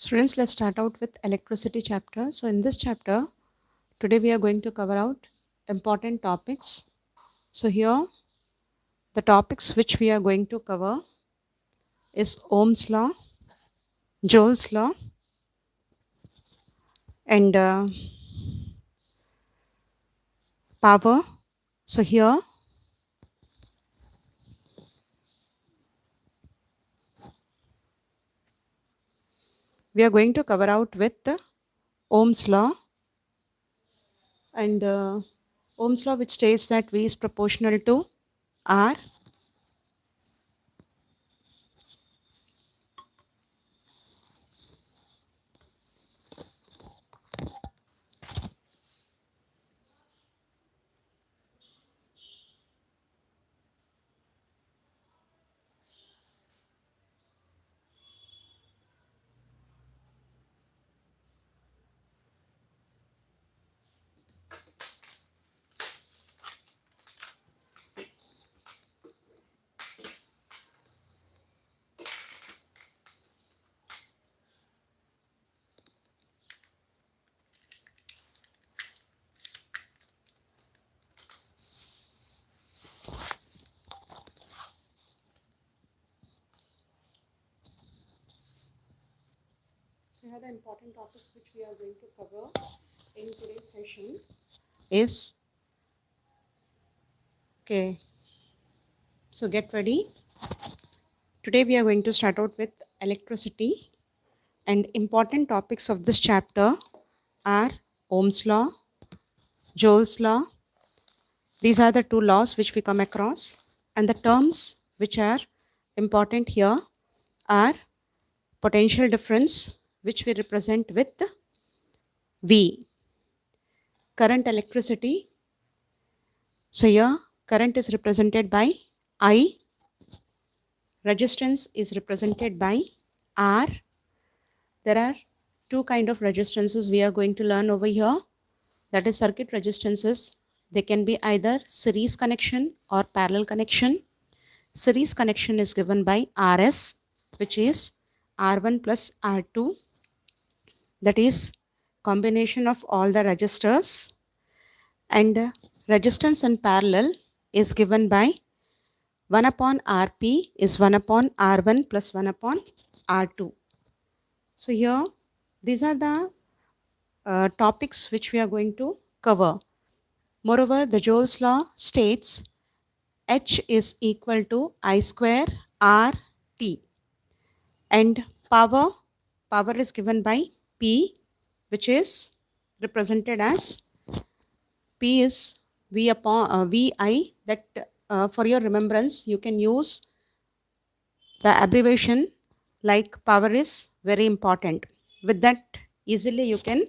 Students, let's start out with electricity chapter. So in this chapter, today we are going to cover out important topics. So here, the topics which we are going to cover is Ohm's law, Joule's law, and power. So here, we are going to cover out with the Ohm's law, and Ohm's law, which states that V is proportional to R. So here the important topics which we are going to cover in today's session is, okay, so get ready. Today we are going to start out with electricity, and important topics of this chapter are Ohm's law, Joule's law. These are the two laws which we come across, and the terms which are important here are potential difference, which we represent with V, current electricity. So here current is represented by I, resistance is represented by R. There are two kind of resistances we are going to learn over here, that is circuit resistances. They can be either series connection or parallel connection. Series connection is given by RS, which is R1 plus R2, that is combination of all the resistors, and resistance in parallel is given by 1 upon Rp is 1 upon R1 plus 1 upon R2. So here these are the topics which we are going to cover. Moreover, the Joule's law states H is equal to I square RT, and power is given by P, which is represented as P is V upon VI. That for your remembrance, you can use the abbreviation like power is very important. With that, easily you can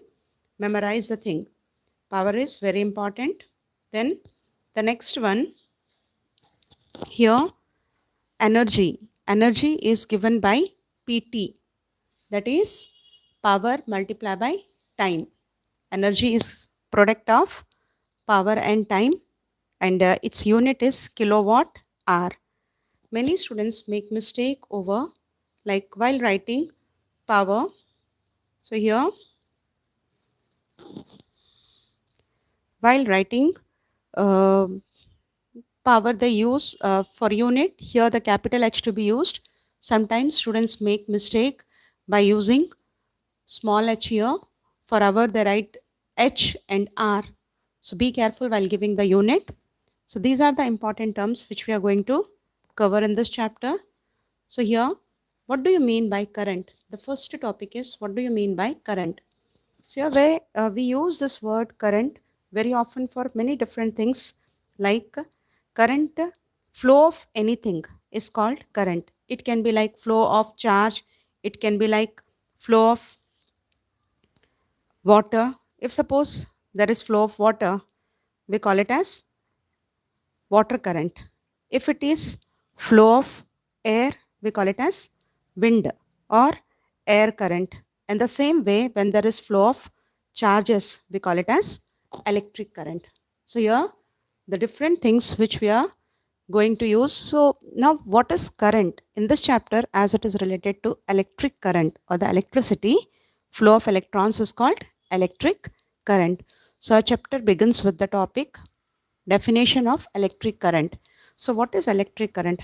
memorize the thing. Power is very important. Then the next one here, energy. Energy is given by PT, that is power multiplied by time. Energy is product of power and time, and its unit is kilowatt hour. Many students make mistake over, like while writing power. So here, while writing power, they use for unit, here the capital H to be used. Sometimes students make mistake by using small h here. For hour they write H and R. So be careful while giving the unit. So these are the important terms which we are going to cover in this chapter. So here, what do you mean by current? The first topic is, what do you mean by current? So here where we use this word current very often for many different things, like current flow of anything is called current. It can be like flow of charge, it can be like flow of water. If suppose there is flow of water, we call it as water current. If it is flow of air, we call it as wind or air current. And the same way, when there is flow of charges, we call it as electric current. So here the different things which we are going to use. So now what is current? In this chapter, as it is related to electric current or the electricity, flow of electrons is called electric current. So our chapter begins with the topic definition of electric current. So what is electric current?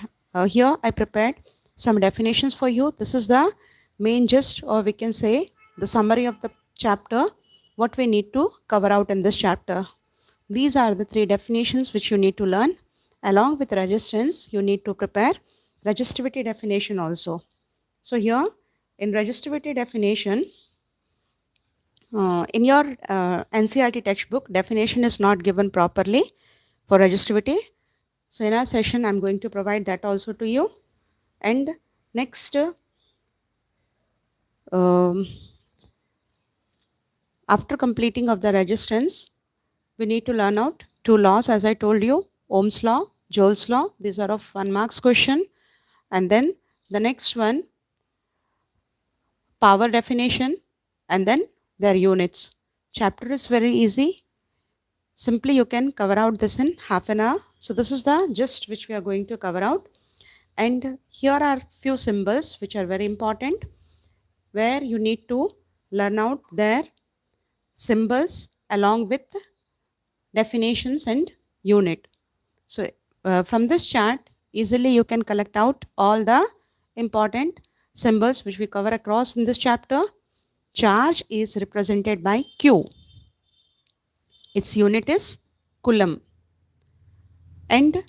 Here I prepared some definitions for you. This is the main gist, or we can say the summary of the chapter, what we need to cover out in this chapter. These are the three definitions which you need to learn. Along with resistance, you need to prepare resistivity definition also. So here in resistivity definition, in your NCERT textbook, definition is not given properly for resistivity. So in our session, I'm going to provide that also to you. And next, after completing of the resistance, we need to learn out two laws, as I told you, Ohm's law, Joule's law. These are of 1 marks question. And then the next one, power definition, and then their units. Chapter is very easy. Simply you can cover out this in half an hour. So this is the gist which we are going to cover out. And here are few symbols which are very important, where you need to learn out their symbols along with definitions and unit. So from this chart, easily you can collect out all the important symbols which we cover across in this chapter. Charge is represented by Q. Its unit is coulomb. And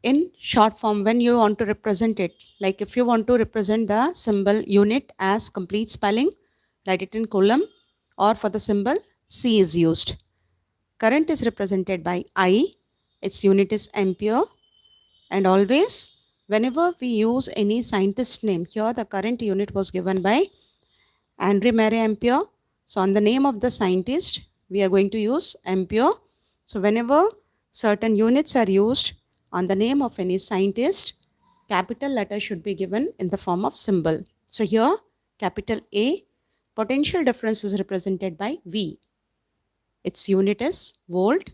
in short form, when you want to represent it, like if you want to represent the symbol unit as complete spelling, write it in coulomb, or for the symbol C is used. Current is represented by I. Its unit is ampere. And always, whenever we use any scientist name, here the current unit was given by Andre Marie Ampere. So on the name of the scientist, we are going to use ampere. So whenever certain units are used on the name of any scientist, capital letter should be given in the form of symbol. So here, capital A, potential difference is represented by V. Its unit is volt,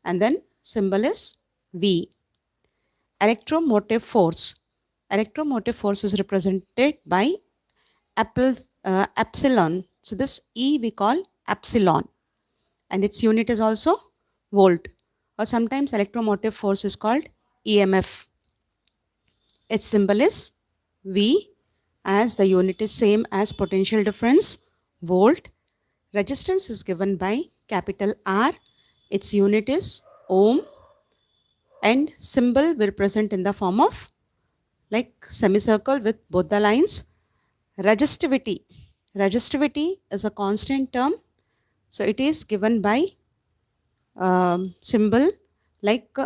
and then symbol is V. Electromotive force. Electromotive force is represented by epsilon. So this E we call epsilon, and its unit is also volt, or sometimes electromotive force is called EMF. Its symbol is V, as the unit is same as potential difference, volt. Resistance is given by capital R. Its unit is ohm, and symbol will present in the form of like semicircle with both the lines. Resistivity. Resistivity is a constant term. So it is given by symbol like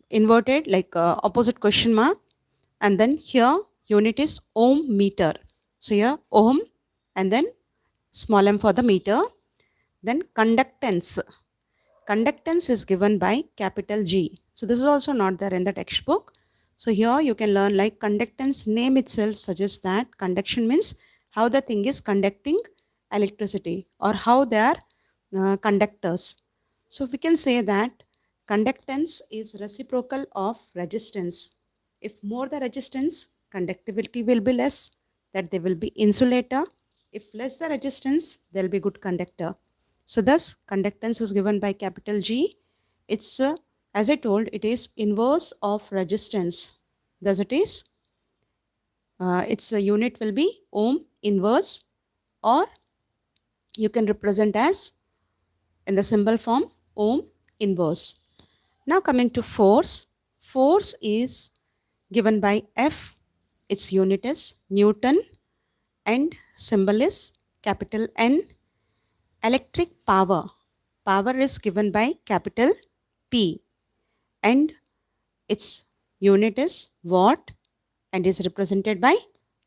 inverted, like opposite question mark. And then here unit is ohm meter. So here ohm, and then small m for the meter. Then conductance. Conductance is given by capital G. So this is also not there in the textbook. So here you can learn like conductance name itself suggests that conduction means how the thing is conducting electricity, or how they are conductors. So we can say that conductance is reciprocal of resistance. If more the resistance, conductivity will be less, that they will be insulator. If less the resistance, they will be good conductor. So thus conductance is given by capital G. It's as I told, it is inverse of resistance. Thus it is its unit will be ohm inverse, or you can represent as in the symbol form ohm inverse. Now coming to force. Force is given by F. Its unit is Newton, and symbol is capital N. Electric power. Power is given by capital P, and its unit is watt, and is represented by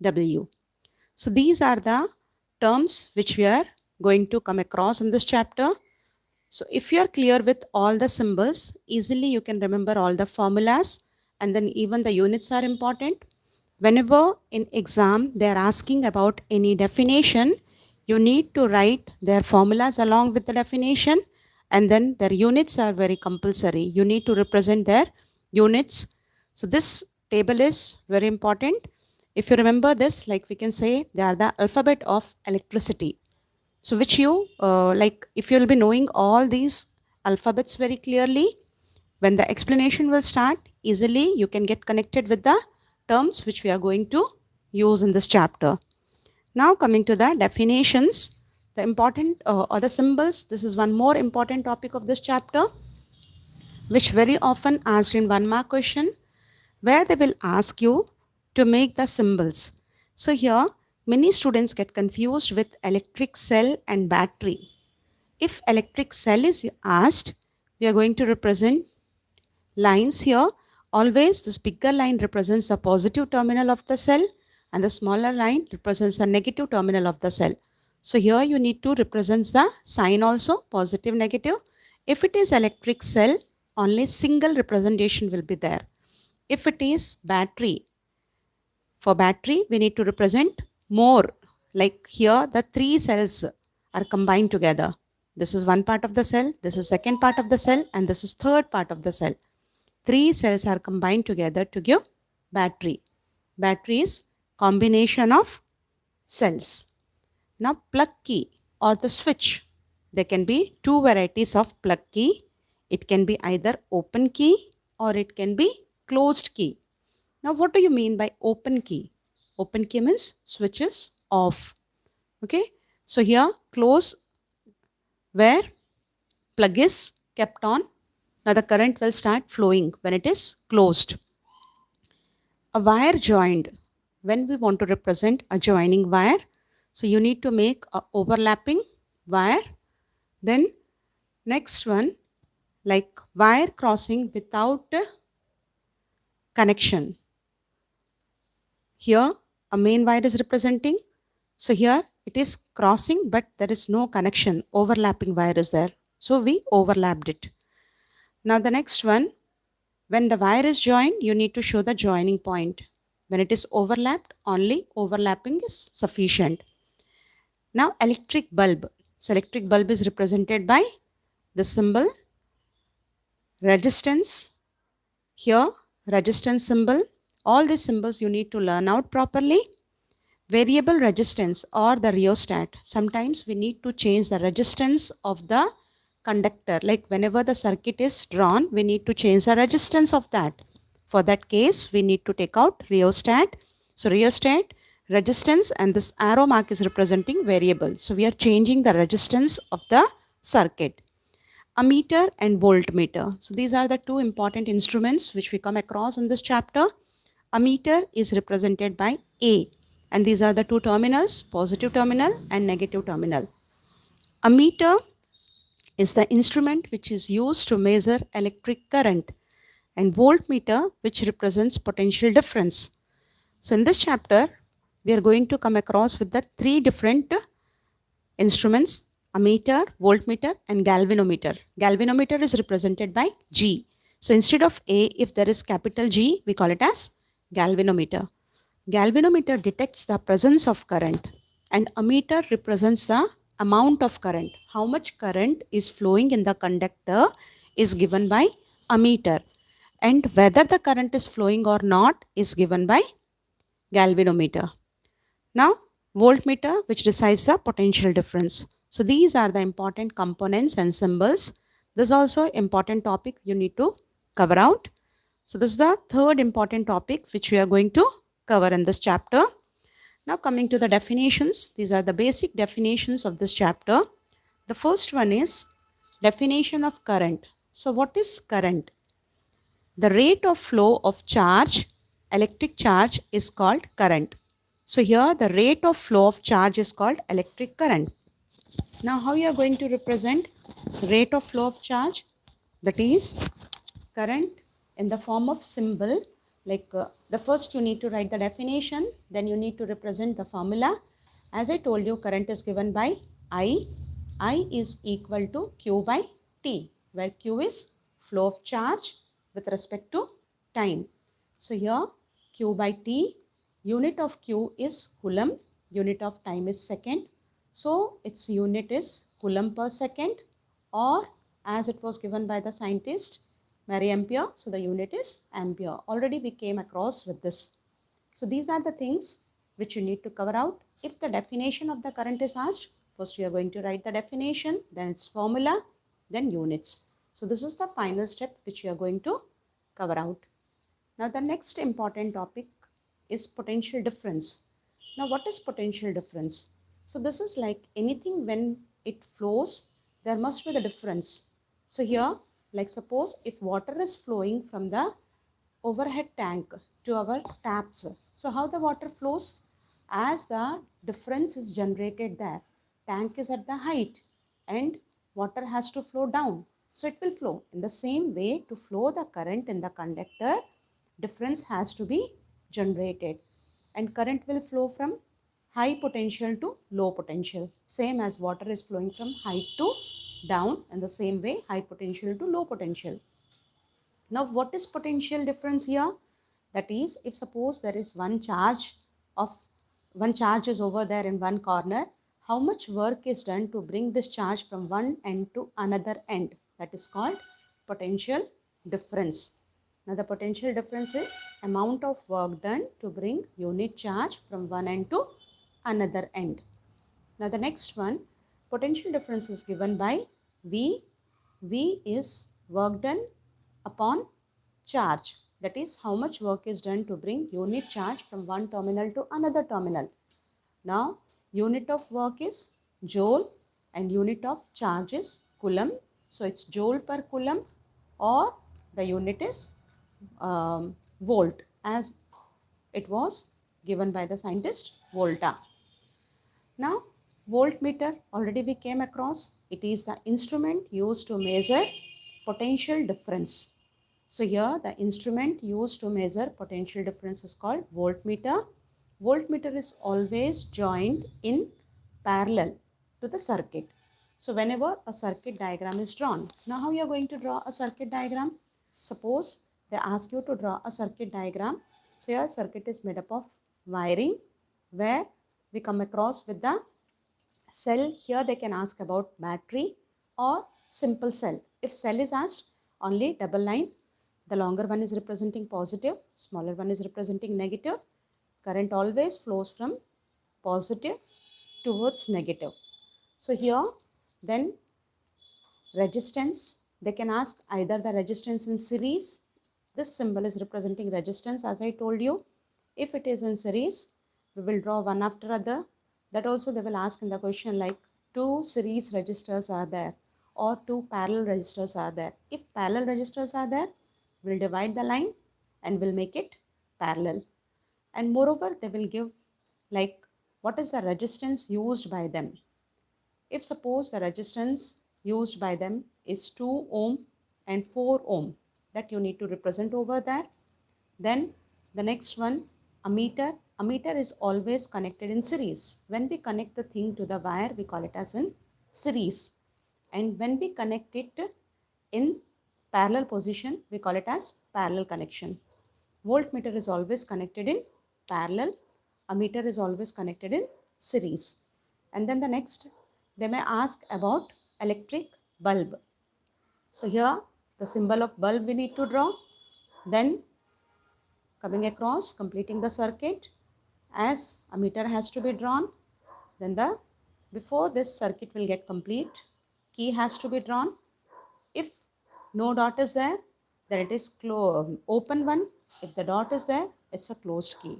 W. So these are the terms which we are going to come across in this chapter. So if you are clear with all the symbols, easily you can remember all the formulas, and then even the units are important. Whenever in exam they are asking about any definition, you need to write their formulas along with the definition, and then their units are very compulsory. You need to represent their units. So this table is very important. If you remember this, like we can say they are the alphabet of electricity. So which you, like if you'll be knowing all these alphabets very clearly, when the explanation will start, easily you can get connected with the terms which we are going to use in this chapter. Now coming to the definitions, the important or the symbols, this is one more important topic of this chapter, which very often asked in 1 mark question, where they will ask you to make the symbols. So here many students get confused with electric cell and battery. If electric cell is asked, we are going to represent lines here. Always this bigger line represents the positive terminal of the cell and the smaller line represents the negative terminal of the cell. So here you need to represent the sign also, positive, negative. If it is electric cell, only single representation will be there. If it is battery, for battery we need to represent more. Like here the 3 cells are combined together. This is one part of the cell, this is second part of the cell, and this is third part of the cell. 3 cells are combined together to give battery. Battery is combination of cells. Now plug key or the switch. There can be 2 varieties of plug key. It can be either open key or it can be closed key. Now what do you mean by open key? Open key means switch is off. Okay. So here close where plug is kept on. Now the current will start flowing when it is closed. A wire joined. When we want to represent a joining wire, so you need to make a overlapping wire. Then next one, like wire crossing without connection. Here a main wire is representing. So here it is crossing but there is no connection. Overlapping wire is there. So we overlapped it. Now the next one, when the wire is joined, you need to show the joining point. When it is overlapped, only overlapping is sufficient. Now electric bulb. So electric bulb is represented by the symbol resistance. Here resistance symbol. All these symbols you need to learn out properly. Variable resistance or the rheostat. Sometimes we need to change the resistance of the conductor. Like whenever the circuit is drawn, we need to change the resistance of that. For that case, we need to take out rheostat. So rheostat, resistance, and this arrow mark is representing variable. So we are changing the resistance of the circuit. Ammeter and voltmeter. So these are the 2 important instruments which we come across in this chapter. Ammeter is represented by A, and these are the 2 terminals, positive terminal and negative terminal. Ammeter is the instrument which is used to measure electric current, and voltmeter which represents potential difference. So in this chapter, we are going to come across with the 3 different instruments, ammeter, voltmeter and galvanometer. Galvanometer is represented by G. So instead of A, if there is capital G, we call it as galvanometer. Galvanometer detects the presence of current and ammeter represents the amount of current. How much current is flowing in the conductor is given by ammeter, and whether the current is flowing or not is given by galvanometer. Now voltmeter, which decides the potential difference. So these are the important components and symbols. This is also important topic you need to cover out. So this is the 3rd important topic which we are going to cover in this chapter. Now coming to the definitions, these are the basic definitions of this chapter. The first one is definition of current. So what is current? The rate of flow of charge, electric charge, is called current. So here the rate of flow of charge is called electric current. Now how you are going to represent rate of flow of charge? That is current in the form of symbol. Like the first you need to write the definition, then you need to represent the formula. As I told you, current is given by I. I is equal to Q by T, where Q is flow of charge with respect to time. So here Q by T, unit of Q is coulomb, unit of time is second. So its unit is coulomb per second or as it was given by the scientist milliampere. So the unit is ampere. Already we came across with this. So these are the things which you need to cover out. If the definition of the current is asked, first we are going to write the definition, then its formula, then units. So this is the final step which we are going to cover out. Now the next important topic is potential difference. Now what is potential difference? So this is like anything when it flows, there must be the difference. So here, like suppose if water is flowing from the overhead tank to our taps. So how the water flows? As the difference is generated there, tank is at the height and water has to flow down. So it will flow. In the same way, to flow the current in the conductor, difference has to be generated and current will flow from high potential to low potential, same as water is flowing from height to down. In the same way, high potential to low potential. Now what is potential difference here? That is, if suppose there is one charge is over there in one corner, how much work is done to bring this charge from one end to another end? That is called potential difference. Now the potential difference is amount of work done to bring unit charge from one end to another end. Now the next one, potential difference is given by V. V is work done upon charge. That is how much work is done to bring unit charge from one terminal to another terminal. Now unit of work is joule and unit of charge is coulomb. So it's joule per coulomb, or the unit is volt, as it was given by the scientist Volta. Now voltmeter already we came across. It is the instrument used to measure potential difference. So here the instrument used to measure potential difference is called voltmeter. Voltmeter is always joined in parallel to the circuit. So whenever a circuit diagram is drawn, now how you are going to draw a circuit diagram? Suppose they ask you to draw a circuit diagram. So your circuit is made up of wiring, where we come across with the cell. Here they can ask about battery or simple cell. If cell is asked, only double line. The longer one is representing positive, smaller one is representing negative. Current always flows from positive towards negative. So here then resistance, they can ask either the resistance in series. This symbol is representing resistance, as I told you. If it is in series, we will draw one after other. That also they will ask in the question, like two series resistors are there or two parallel resistors are there. If parallel resistors are there, we'll divide the line and we'll make it parallel. And moreover, they will give like what is the resistance used by them. If suppose the resistance used by them is 2 ohm and 4 ohm, that you need to represent over there. Then the next one, ammeter. Ammeter is always connected in series. When we connect the thing to the wire, we call it as in series. And when we connect it in parallel position, we call it as parallel connection. Voltmeter is always connected in parallel. Ammeter is always connected in series. And then the next, they may ask about electric bulb. So here the symbol of bulb we need to draw. Then coming across, completing the circuit, as ammeter has to be drawn. Then before this circuit will get complete, key has to be drawn. If no dot is there, then it is open one. If the dot is there, it's a closed key.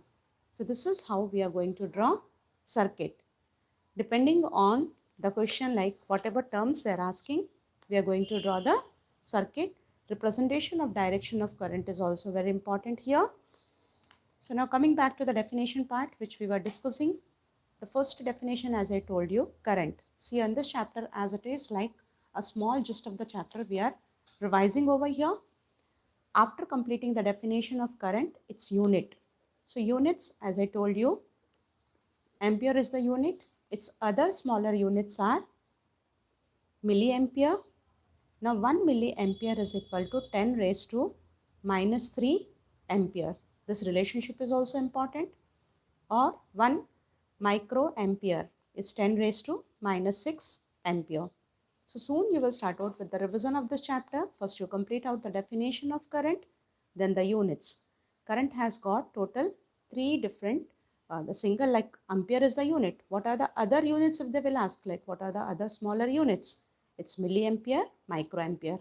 So this is how we are going to draw circuit. Depending on the question, like whatever terms they are asking, we are going to draw the circuit. Representation of direction of current is also very important here. So now coming back to the definition part which we were discussing. The first definition, as I told you, current. See in this chapter, as it is like a small gist of the chapter, we are revising over here. After completing the definition of current, its unit. So units, as I told you, ampere is the unit. Its other smaller units are milliampere. Now 1 milliampere is equal to 10 raised to minus 3 ampere. This relationship is also important. Or 1 microampere is 10 raised to minus 6 ampere. So soon you will start out with the revision of this chapter. First you complete out the definition of current, then the units. Current has got total 3 different, the single like ampere is the unit. What are the other units if they will ask, like what are the other smaller units? It's milliampere, microampere.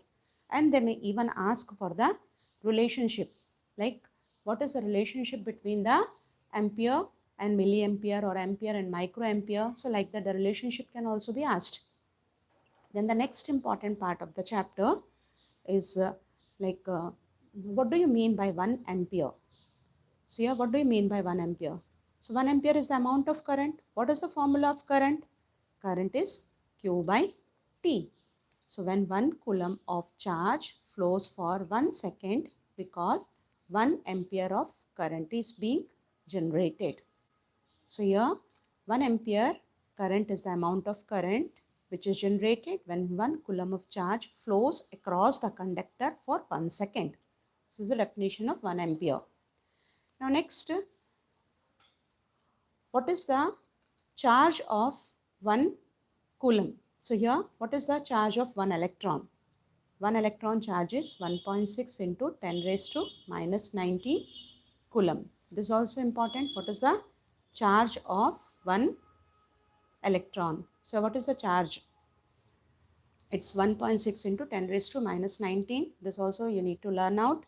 And they may even ask for the relationship, like what is the relationship between the ampere and milliampere or ampere and microampere. So like that the relationship can also be asked. Then the next important part of the chapter is what do you mean by 1 ampere? So here what do you mean by 1 ampere? So 1 ampere is the amount of current. What is the formula of current? Current is Q by T. So when 1 coulomb of charge flows for 1 second, we call 1 ampere of current is being generated. So here 1 ampere current is the amount of current which is generated when 1 coulomb of charge flows across the conductor for 1 second. This is the definition of 1 ampere. Now next, what is the charge of 1 coulomb? So here, what is the charge of 1 electron? 1 electron charge is 1.6 into 10 raised to minus 19 coulomb. This is also important. What is the charge of 1 electron? So what is the charge? It's 1.6 into 10 raised to minus 19. This also you need to learn out.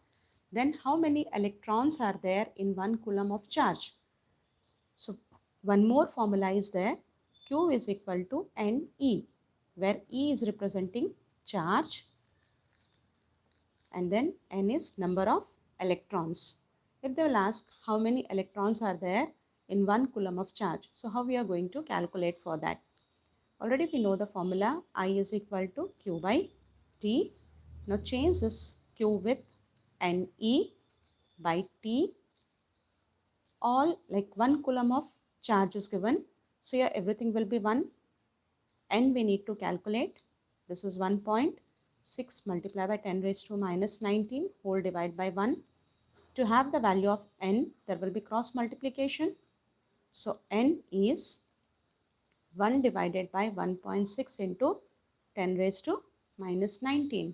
Then how many electrons are there in 1 coulomb of charge? So one more formula is there. Q is equal to NE, where E is representing charge and then N is number of electrons. If they will ask how many electrons are there in 1 coulomb of charge, so how we are going to calculate for that? Already we know the formula. I is equal to Q by T. Now change this Q with NE by T. All like 1 coulomb of charge is given. So here everything will be 1. N we need to calculate. This is 1.6 multiplied by 10 raised to minus 19 whole divided by 1. To have the value of N, there will be cross multiplication. So N is 1 divided by 1.6 into 10 raised to minus 19.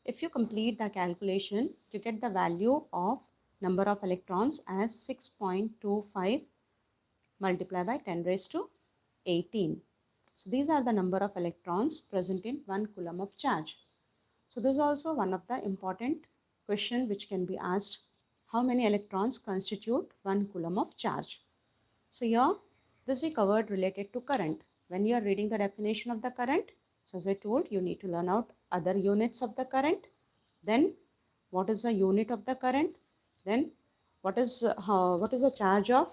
If you complete the calculation, you get the value of number of electrons as 6.25 multiplied by 10 raised to 18. So these are the number of electrons present in 1 coulomb of charge. So this is also one of the important question which can be asked. How many electrons constitute 1 coulomb of charge? So here this we covered related to current. When you are reading the definition of the current, so as I told, you need to learn out other units of the current. Then what is the unit of the current? Then what is the charge of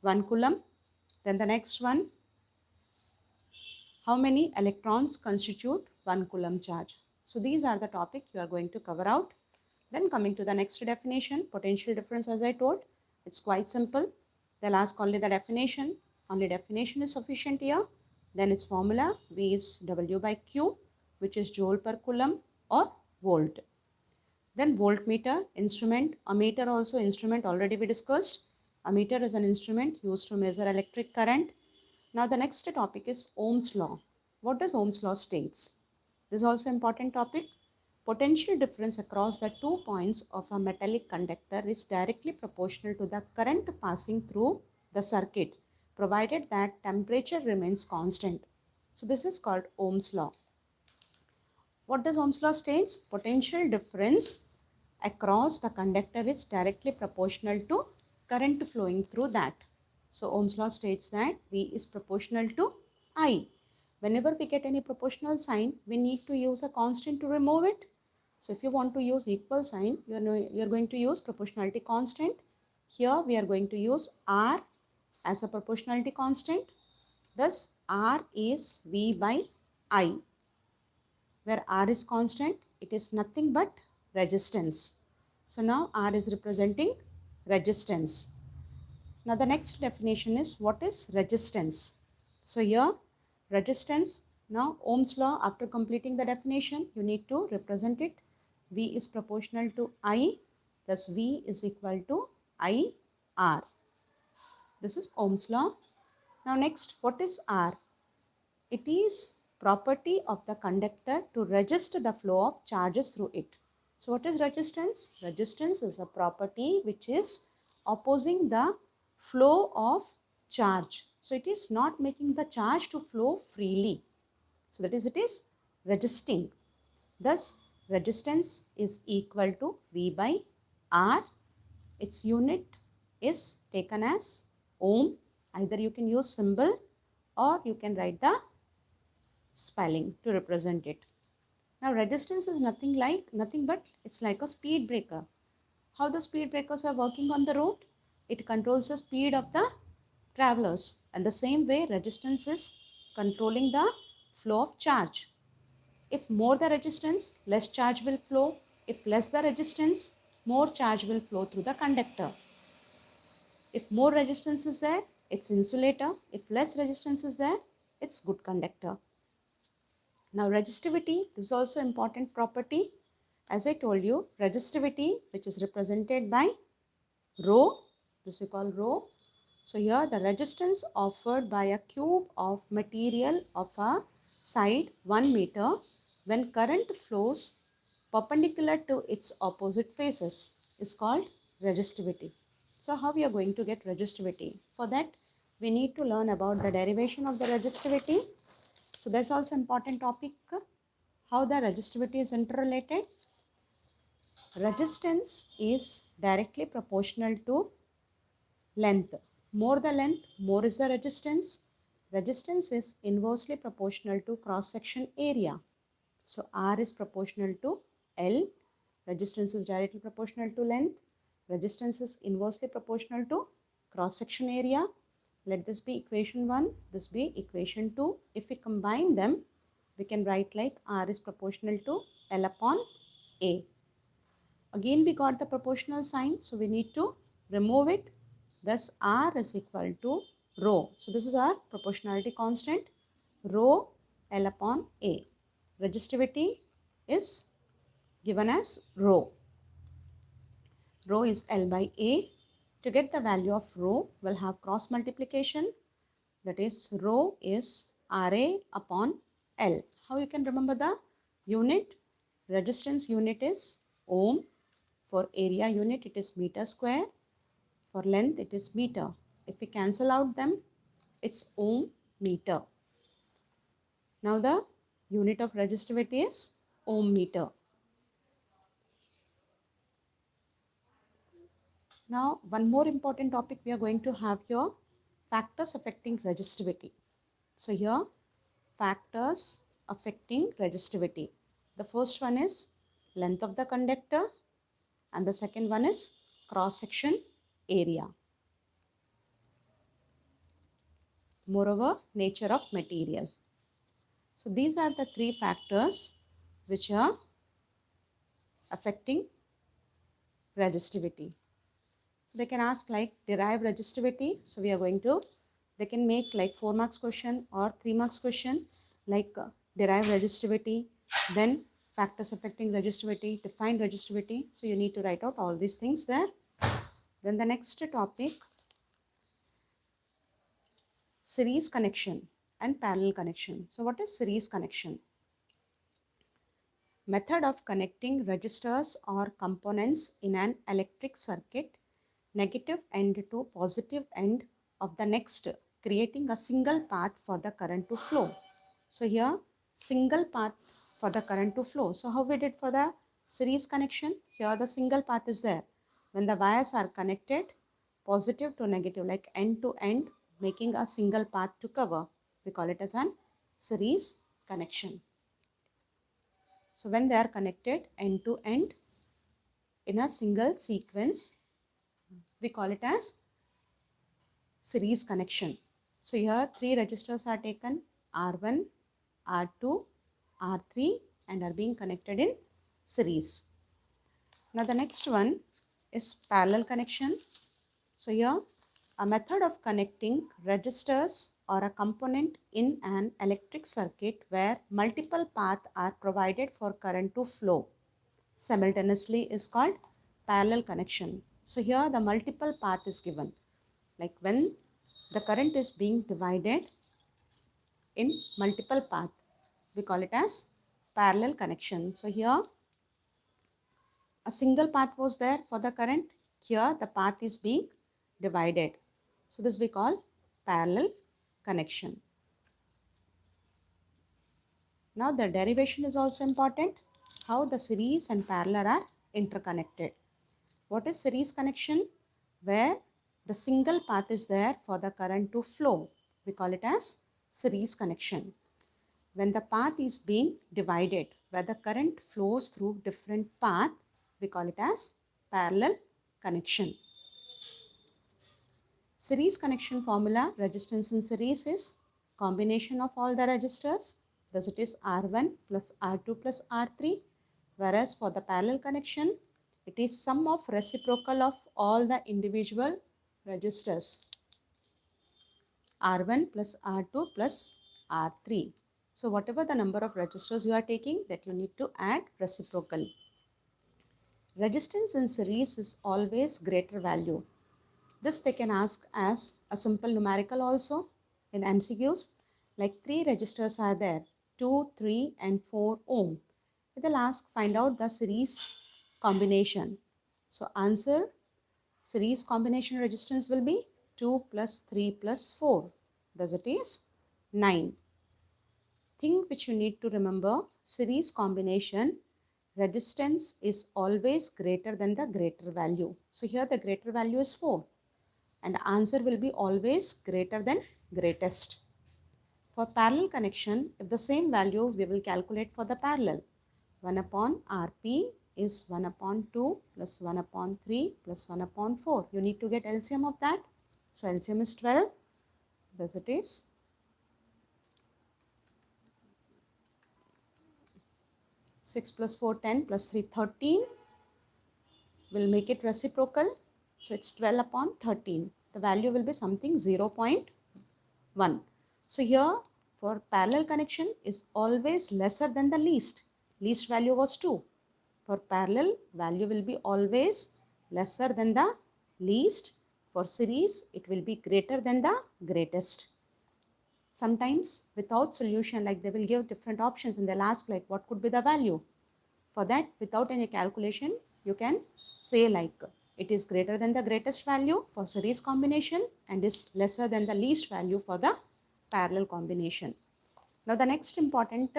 1 coulomb? Then the next one, how many electrons constitute 1 coulomb charge? So these are the topic you are going to cover out. Then coming to the next definition, potential difference, as I told, it's quite simple. They'll ask only the definition. Only definition is sufficient here. Then its formula, V is W by Q, which is joule per coulomb or volt. Then voltmeter, instrument, ammeter also instrument, already we discussed. Ammeter is an instrument used to measure electric current. Now the next topic is Ohm's law. What does Ohm's law states? This is also important topic. Potential difference across the 2 points of a metallic conductor is directly proportional to the current passing through the circuit, provided that temperature remains constant. So this is called Ohm's law. What does Ohm's law states? Potential difference across the conductor is directly proportional to current flowing through that. So Ohm's law states that V is proportional to I. Whenever we get any proportional sign, we need to use a constant to remove it. So if you want to use equal sign, you are going to use proportionality constant. Here we are going to use R as a proportionality constant. Thus R is V by I. Where R is constant, it is nothing but resistance. So now R is representing resistance. Now the next definition is what is resistance. So here resistance, now Ohm's law, after completing the definition, you need to represent it. V is proportional to I, thus V is equal to IR. This is Ohm's law. Now next, what is R? It is property of the conductor to register the flow of charges through it. So what is resistance? Resistance is a property which is opposing the flow of charge. So it is not making the charge to flow freely. So that is, it is resisting. Thus resistance is equal to V by R. Its unit is taken as ohm. Either you can use symbol or you can write the spelling to represent it. Now resistance is nothing but it's like a speed breaker. How the speed breakers are working on the road? It controls the speed of the travelers, and the same way resistance is controlling the flow of charge. If more the resistance, less charge will flow. If less the resistance, more charge will flow through the conductor. If more resistance is there, it's insulator. If less resistance is there, it's good conductor. Now resistivity, this is also important property. As I told you, resistivity, which is represented by rho, this we call rho. So here the resistance offered by a cube of material of a side 1 meter when current flows perpendicular to its opposite faces is called resistivity. So how we are going to get resistivity? For that, we need to learn about the derivation of the resistivity. So that's also important topic, how the resistivity is interrelated. Resistance is directly proportional to length. More the length, more is the resistance. Resistance is inversely proportional to cross-section area. So R is proportional to L. Resistance is directly proportional to length. Resistance is inversely proportional to cross-section area. Let this be equation 1, this be equation 2. If we combine them, we can write like R is proportional to L upon A. Again we got the proportional sign, so we need to remove it. Thus R is equal to rho. So this is our proportionality constant, rho L upon A. Resistivity is given as rho. Rho is L by A. To get the value of rho, we'll have cross multiplication. That is, rho is RA upon L. How you can remember the unit? Resistance unit is ohm. For area unit, it is meter square. For length, it is meter. If we cancel out them, it's ohm meter. Now the unit of resistivity is ohm meter. Now one more important topic we are going to have here, factors affecting resistivity. So here, factors affecting resistivity. The first one is length of the conductor and the second one is cross-section area. Moreover, nature of material. So these are the three factors which are affecting resistivity. So they can ask like derive resistivity. So we are going to, they can make like 4 marks question or 3 marks question like derive resistivity, then factors affecting resistivity, define resistivity. So you need to write out all these things there. Then the next topic, series connection and parallel connection. So what is series connection? Method of connecting resistors or components in an electric circuit, negative end to positive end of the next, creating a single path for the current to flow. So here, single path for the current to flow. So how we did for the series connection? Here the single path is there. When the wires are connected, positive to negative, like end to end, making a single path to cover, we call it as an series connection. So when they are connected end to end in a single sequence, we call it as series connection. So here 3 resistors are taken, R1, R2, R3, and are being connected in series. Now the next one is parallel connection. So here a method of connecting resistors or a component in an electric circuit where multiple paths are provided for current to flow simultaneously is called parallel connection. So here the multiple path is given, like when the current is being divided in multiple path. we call it as parallel connection. So here a single path was there for the current. Here the path is being divided. So this we call parallel connection. Now the derivation is also important. How the series and parallel are interconnected. What is series connection? Where the single path is there for the current to flow. We call it as series connection. When the path is being divided, where the current flows through different path, we call it as parallel connection. Series connection formula, resistance in series is combination of all the resistors. Thus it is R1 plus R2 plus R3. Whereas for the parallel connection, it is sum of reciprocal of all the individual resistors. R1 plus R2 plus R3. So whatever the number of resistors you are taking, that you need to add reciprocal. Resistance in series is always greater value. This they can ask as a simple numerical also in MCQs. Like 3 resistors are there, 2, 3 and 4 ohm. They'll ask find out the series combination. So answer series combination resistance will be 2 plus 3 plus 4. Thus it is 9. Thing which you need to remember, series combination resistance is always greater than the greater value. So here the greater value is 4 and the answer will be always greater than greatest. For parallel connection, if the same value we will calculate for the parallel. 1 upon Rp is 1 upon 2 plus 1 upon 3 plus 1 upon 4. You need to get LCM of that. So LCM is 12. Thus it is 6 plus 4, 10 plus 3, 13. We'll make it reciprocal. So it's 12 upon 13. The value will be something 0.1. So here for parallel connection is always lesser than the least. Least value was 2. For parallel, value will be always lesser than the least. For series, it will be greater than the greatest. Sometimes without solution, like they will give different options and they'll ask like what could be the value. For that, without any calculation, you can say like it is greater than the greatest value for series combination and is lesser than the least value for the parallel combination. Now the next important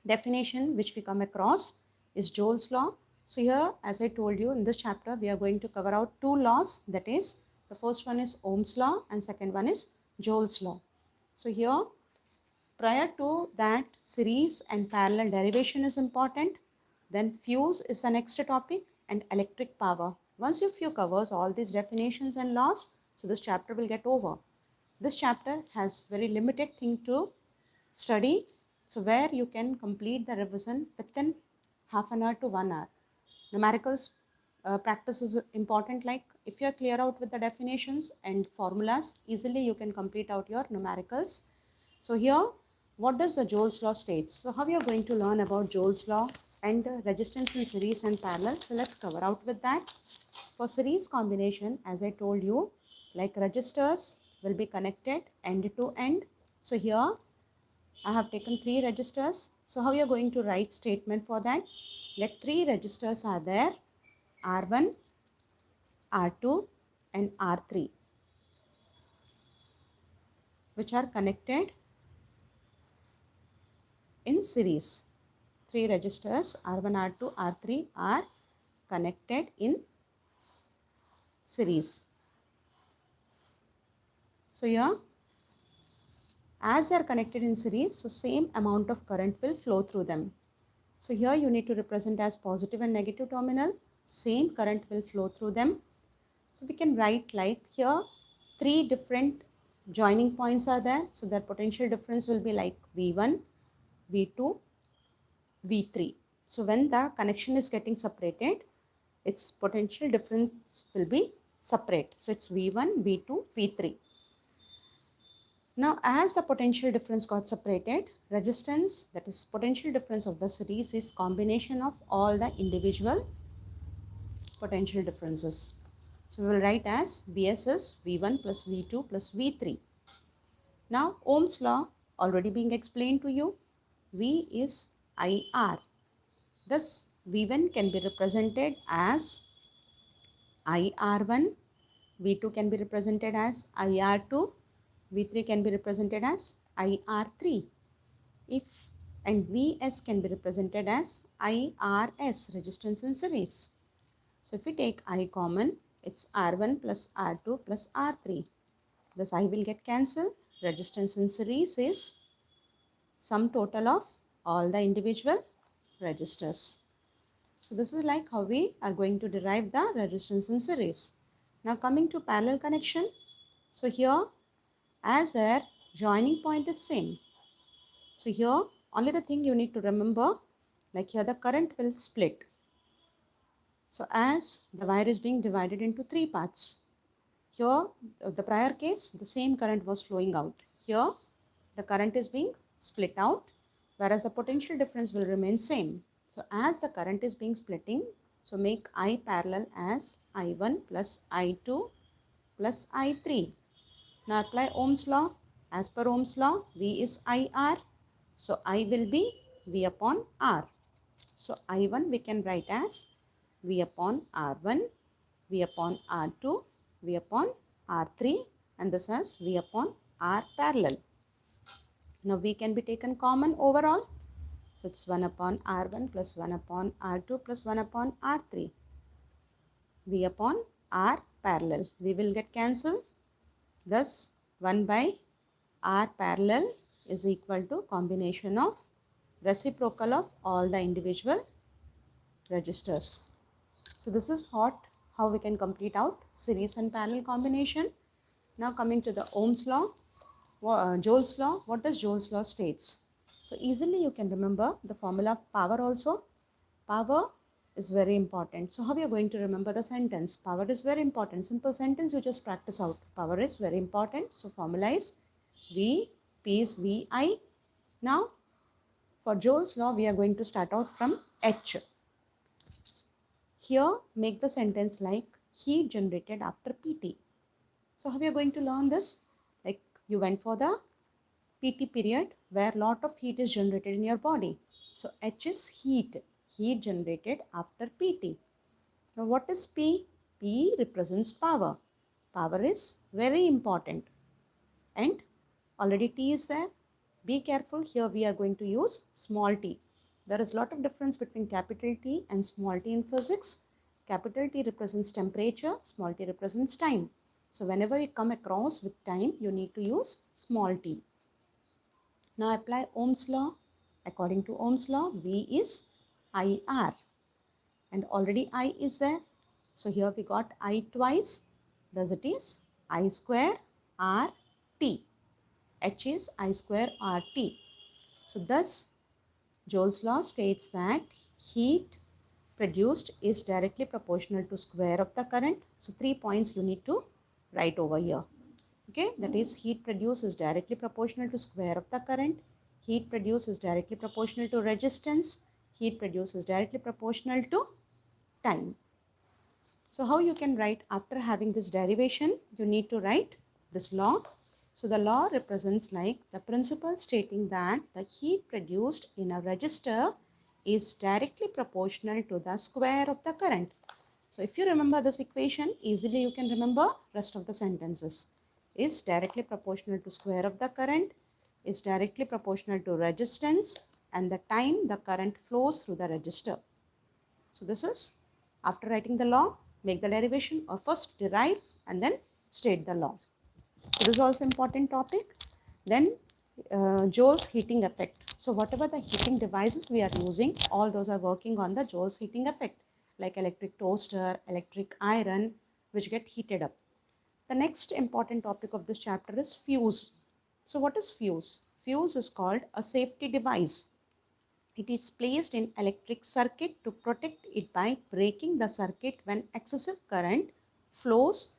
definition which we come across is Joule's law. So here, as I told you in this chapter, we are going to cover out 2 laws. That is, the first one is Ohm's law and second one is Joule's law. So here, prior to that, series and parallel derivation is important. Then fuse is the next topic and electric power. Once you covers all these definitions and laws, so this chapter will get over. This chapter has very limited thing to study. So where you can complete the revision within half an hour to 1 hour. Numericals practice is important. Like if you are clear out with the definitions and formulas, easily you can complete out your numericals. So here, what does the Joule's law states? So how we are going to learn about Joule's law and resistance in series and parallel. So let's cover out with that. For series combination, as I told you, like resistors will be connected end to end. So here I have taken 3 registers. So how you are going to write statement for that? Let 3 registers are there, R1, R2 and R3, which are connected in series. 3 registers R1, R2, R3 are connected in series. So here, as they are connected in series, so same amount of current will flow through them. So here you need to represent as positive and negative terminal. Same current will flow through them. So we can write like here 3 different joining points are there. So their potential difference will be like V1, V2, V3. So when the connection is getting separated, its potential difference will be separate. So it's V1, V2, V3. Now, as the potential difference got separated, resistance, that is potential difference of the series, is combination of all the individual potential differences. So we will write as Vs is V1 plus V2 plus V3. Now, Ohm's law already being explained to you. V is IR. Thus, V1 can be represented as IR1, V2 can be represented as IR2, V3 can be represented as IR3. If and Vs can be represented as IRS, resistance in series. So if we take I common, it's R1 plus R2 plus R3. Thus I will get cancelled. Resistance in series is sum total of all the individual resistors. So this is like how we are going to derive the resistance in series. Now coming to parallel connection. So here as their joining point is same. So here only the thing you need to remember, like here the current will split. So as the wire is being divided into three parts. Here the prior case the same current was flowing out. Here the current is being split out, whereas the potential difference will remain same. So as the current is being splitting, so make I parallel as I1 plus I2 plus I3. Now apply Ohm's law. As per Ohm's law, V is IR. So I will be V upon R. So I1 we can write as V upon R1, V upon R2, V upon R3, and this as V upon R parallel. Now V can be taken common overall. So it's 1 upon R1 plus 1 upon R2 plus 1 upon R3. V upon R parallel. We will get cancelled. Thus 1 by R parallel is equal to combination of reciprocal of all the individual resistors. So this is how we can complete out series and parallel combination. Now coming to the Ohm's law, Joule's law. What does Joule's law states? So easily you can remember the formula of power also. Power is very important. So how we are going to remember the sentence? Power is very important. Simple sentence you just practice out. Power is very important. So formula is V, P is VI. Now for Joule's law we are going to start out from H. Here make the sentence like heat generated after PT. So how we are going to learn this? Like you went for the PT period where lot of heat is generated in your body. So H is heat generated after PT. Now what is P? P represents power. Power is very important. And already T is there. Be careful, here we are going to use small t. There is a lot of difference between capital T and small t in physics. Capital T represents temperature, small t represents time. So whenever you come across with time, you need to use small t. Now apply Ohm's law. According to Ohm's law, V is IR. And already I is there. So here we got I twice. Thus it is I square RT. H is I square RT. So thus Joule's law states that heat produced is directly proportional to square of the current. So 3 points you need to write over here. Okay, that is heat produced is directly proportional to square of the current. Heat produced is directly proportional to resistance. Heat produced is directly proportional to time. So how you can write after having this derivation? You need to write this law. So the law represents like the principle stating that the heat produced in a resistor is directly proportional to the square of the current. So if you remember this equation, easily you can remember rest of the sentences. Is directly proportional to square of the current, is directly proportional to resistance, and the time the current flows through the resistor. So this is after writing the law, make the derivation or first derive and then state the law. So this is also important topic. Then Joule's heating effect. So whatever the heating devices we are using, all those are working on the Joule's heating effect, like electric toaster, electric iron, which get heated up. The next important topic of this chapter is fuse. So what is fuse? Fuse is called a safety device. It is placed in electric circuit to protect it by breaking the circuit when excessive current flows,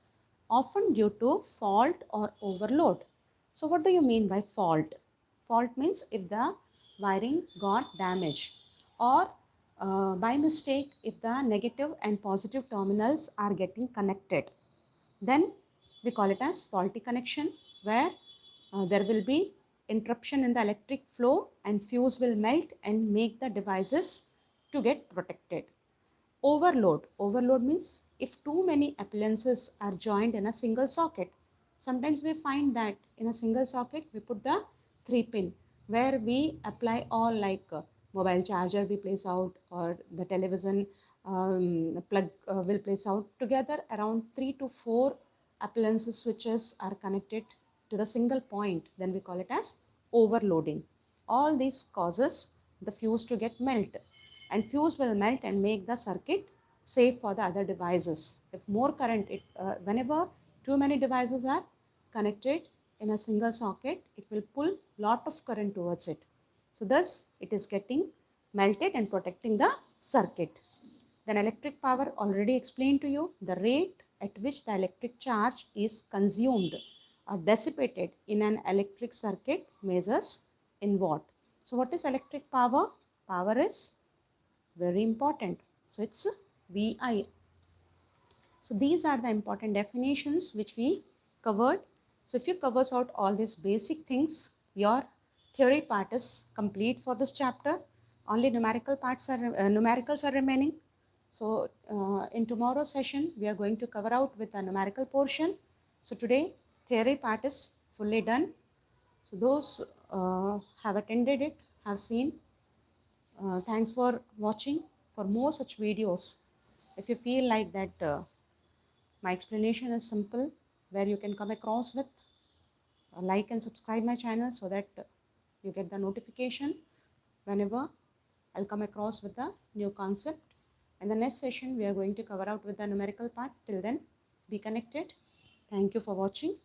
often due to fault or overload. So what do you mean by fault? Fault means if the wiring got damaged, or by mistake if the negative and positive terminals are getting connected, then we call it as faulty connection, where there will be interruption in the electric flow and fuse will melt and make the devices to get protected. Overload. Overload means if too many appliances are joined in a single socket. Sometimes we find that in a single socket we put the 3-pin where we apply all like mobile charger we place out or the television plug will place out. Together around 3 to 4 appliances switches are connected to the single point. Then we call it as overloading. All this causes the fuse to get melt, and fuse will melt and make the circuit safe for the other devices. If more current, whenever too many devices are connected in a single socket, it will pull lot of current towards it. So thus it is getting melted and protecting the circuit. Then electric power, already explained to you, the rate at which the electric charge is consumed or dissipated in an electric circuit measures in watt. So what is electric power? Power is very important. So it's VI. So these are the important definitions which we covered. So if you covers out all these basic things, your theory part is complete for this chapter. Only numericals are remaining. So in tomorrow's session, we are going to cover out with the numerical portion. So today, theory part is fully done. So those have attended it, have seen. Thanks for watching. For more such videos, if you feel like that my explanation is simple, where you can come across with, like and subscribe my channel so that you get the notification whenever I'll come across with a new concept. In the next session, we are going to cover out with the numerical part. Till then, be connected. Thank you for watching.